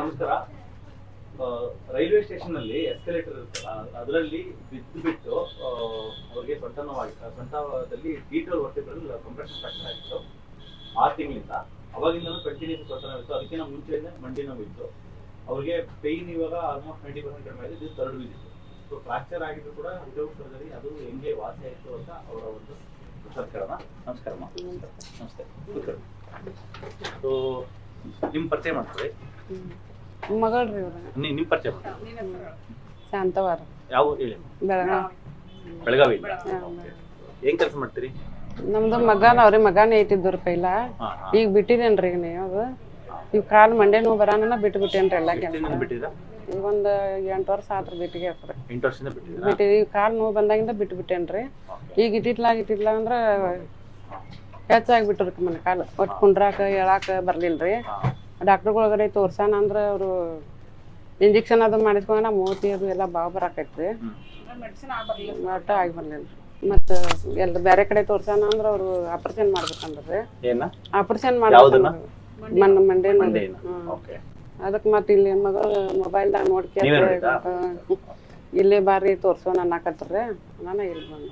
ನಮಸ್ಕಾರ. Railway station ಅಲ್ಲಿ escalator ಇರುತ್ತಲ್ಲ, ಅದರಲ್ಲಿ ಬಿಟ್ಟು ಅವ್ರಿಗೆ ಸೊಂಟದಲ್ಲಿ ಡೀಟೇಲ್ ವರ್ಟಿಕಲ್ ಕಂಪ್ರೆಷನ್ ಫ್ರಾಕ್ಚರ್ ಆಗಿತ್ತು 6 ತಿಂಗಳಿಂದ. ಅವಾಗಿಂದ ಕಂಟಿನ್ಯೂಸ್ ಸೊಂಟ ನೋವಿತ್ತು, ಅದಕ್ಕಿಂತ ಮುಂಚೆಯಿಂದ ಮಂಡಿ ನೋವಿತ್ತು. ಅವ್ರಿಗೆ ಪೇಯ್ನ್ ಇವಾಗ ಆಲ್ಮೋಸ್ಟ್ 90% ಕಡಿಮೆ ಆಗಿದೆ. ಇದು ಥರ್ಡ್ ವಿಸಿಟ್. ಸೊ ಫ್ರಾಕ್ಚರ್ ಆಗಿದ್ರು ಕೂಡ ವಿತೌಟ್ ಸರ್ಜರಿ ಅದು ಹೆಂಗೆ ವಾಸಿ ಆಯಿತು ಅಂತ ಅವರ ಒಂದು ಕೇಳೋಣ. ನಮಸ್ಕಾರಮ್ಮ. ನಮಸ್ತೆ. ಸೊ ನಿಮ್ಮ ಪರಿಚಯ ಮಾಡ್ಕೊಳ್ಳಿ. ಮಗಳ್ರಿ ನಿಮ್ಮ ಪರಿಚಯ ಮಾಡ್ಕೊಳ್ಳಿ. ಶಾಂತವಾರ ಯಾವ ಹೇಳಿ? ಬೆಳಗಾವಿ. ಏನ್ ಕೆಲಸ ಮಾಡ್ತೀರಿ? ನಮ್ದು ಮಗನವ್ರಿ, ಮಗನೇ ಐತಿದ್ರು ಪೈಲ. ಈಗ ಬಿಟ್ಟಿದೇನ್ರಿ ನೀವು. ಇವ್ ಕಾಲ್ ಮಂಡೆ ನೋವು ಬರಾನ ಬಿಟ್ಬಿಟ್ಟೇನ್ರಿ ಎಲ್ಲ ಕೆಲಸ. ಬಿಟ್ಟಿದ್ರಾ? ಈಗ ಒಂದ್ 8 ವರ್ಷ ಆತ್ರ ಬಿಟ್ಟಿಗೆ ಆತ್ರಿ. 8 ವರ್ಷದಿಂದ ಬಿಟ್ಟಿದ್ರಾ? ಬಿಟ್ಟಿದ್ರಿ. ಈಗ ಕಾಲ್ ನೋವು ಬಂದಾಗಿಂದ ಬಿಟ್ಬಿಟ್ಟೇನ್ರಿ. ಈಗ ಇಟ್ಟಿತ್ಲ ಅಂದ್ರೆ ಹೆಚ್ಚಾಗಿಬಿಟ್ರಿ ಮನೆ ಕಾಲು. ಒಟ್ಟು ಕುಂಡ್ರಾಕ ಹೇಳಾಕ ಬರ್ಲಿಲ್ರಿ. ಡಾಕ್ಟರ್ಗಳಿಗಾರೆ ತೋರ್ಸಾನ ಅಂದ್ರ ಅವ್ರು ಇಂಜೆಕ್ಷನ್ ಅದು ಮಾಡಿಸ್ಕೊಂಡ ಮೂತಿ ಅದು ಎಲ್ಲ ಬಾವು ಬರಾಕೈತ್ರಿ. ಒಟ್ಟ ಆಗಿ ಬರ್ಲಿಲ್ರಿ. ಮತ್ತ ಎಲ್ಲ ಬೇರೆ ಕಡೆ ತೋರ್ಸಾನ ಅಂದ್ರ ಅವ್ರು ಆಪರೇಷನ್ ಮಾಡ್ಬೇಕಂದ್ರಿ. ಆಪರೇಷನ್ ಮಾಡ್ಬೇಕಂದ್ರ ಮಂಡೆ ಅದಕ್ಕೆ ಮತ್ತೆ ಇಲ್ಲಿ ಮಗಳು ಮೊಬೈಲ್ದಾಗ ನೋಡ್ಕೊ ಇಲ್ಲೇ ಬಾರಿ ತೋರ್ಸೋಣ ಅನ್ನಕತ್ರಿ. ನಾನು ಇಲ್ಲಿ ಬಂದ.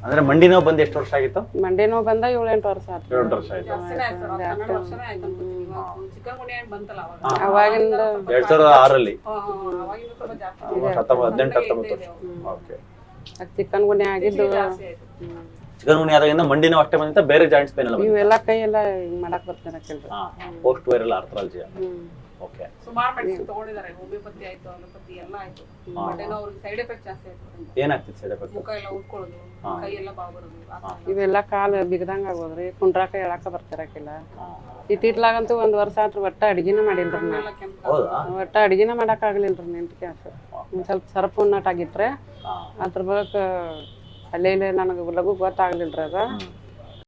ಅಂದ್ರೆ ಮಂಡಿ ನೋವು ಬಂದು ಎಷ್ಟು ವರ್ಷ ಆಗಿತ್ತು? ಮಂಡಿ ನೋವು ಬಂದ 7-8 ವರ್ಷ ಆಯ್ತು. 7 ವರ್ಷ ಆಯ್ತು. ಅವಾಗಿಂದ 2006 ಚಿಕನ್ ಗುಣಿ ಆಗಿದ್ದು. ಚಿಕನ್ ಗುಣಿ ಆದಾಗಿಂದ ಮಂಡಿ ನೋವು ಅಷ್ಟೇ ಬಂದಿತ್ತ, ಬೇರೆ ಜಾಯಿಂಟ್ಸ್ ಪೇನ್ ಎಲ್ಲ ಇವೆಲ್ಲ ಕೈ ಎಲ್ಲ ಹಿಂಗ್ ಮಾಡಕ್ ಬರ್ತಿರಕಿಲ್ರಿ. Post viral arthralgia. ಓಕೆ. ಸುಮಾರು ಮೆಡಿಸಿನ್ ತಗೊಂಡಿದ್ದಾರೆ. ಹೋಮಿಯೋಪತಿ ಆಯ್ತು, ಅಲೋಪತಿ ಎಲ್ಲ ಆಯ್ತು. ಬಟ್ ಏನೋ ಅವ್ರಿಗೆ ಸೈಡ್ ಎಫೆಕ್ಟ್ ಜಾಸ್ತಿ ಆಯ್ತು. ಏನಾಗ್ತಿತ್ತು ಸೈಡ್ ಎಫೆಕ್ಟ್? ಮುಖ ಎಲ್ಲ ಉಟ್ಕೊಳ್ಳೋದು, ಕೈ ಎಲ್ಲ ಬಾವು ಬರೋದು. ಇವೆಲ್ಲ ಕಾಲು ಬಿಗದಂಗ ಆಗೋದ್ರಿ. ಕುಂಡ್ರಾಕ ಹೇಳಾಕ ಬರ್ತಿರಕಿಲ್ಲ. ಇತ್ತಿತ್ಲಾಗಂತೂ 1 ವರ್ಷ ಆತ್ರ ಒಟ್ಟ ಅಡ್ಗಿನ ಮಾಡಿಲ್ರಿ. ಒಟ್ಟ ಅಡ್ಗಿನ ಮಾಡಕ್ ಆಗ್ಲಿಲ್ರಿ. ನಿಂತ್ಕೆ ಒಂದ್ ಸ್ವಲ್ಪ ಸರ್ಪ್ ಉನ್ನಟ್ ಆಗಿತ್ರಿ. ಅದ್ರ ಬಳಕ ಅಲ್ಲೇ ನನಗೆ ಲಘು ಗೊತ್ತಾಗ್ಲಿಲ್ರಿ ಅದ.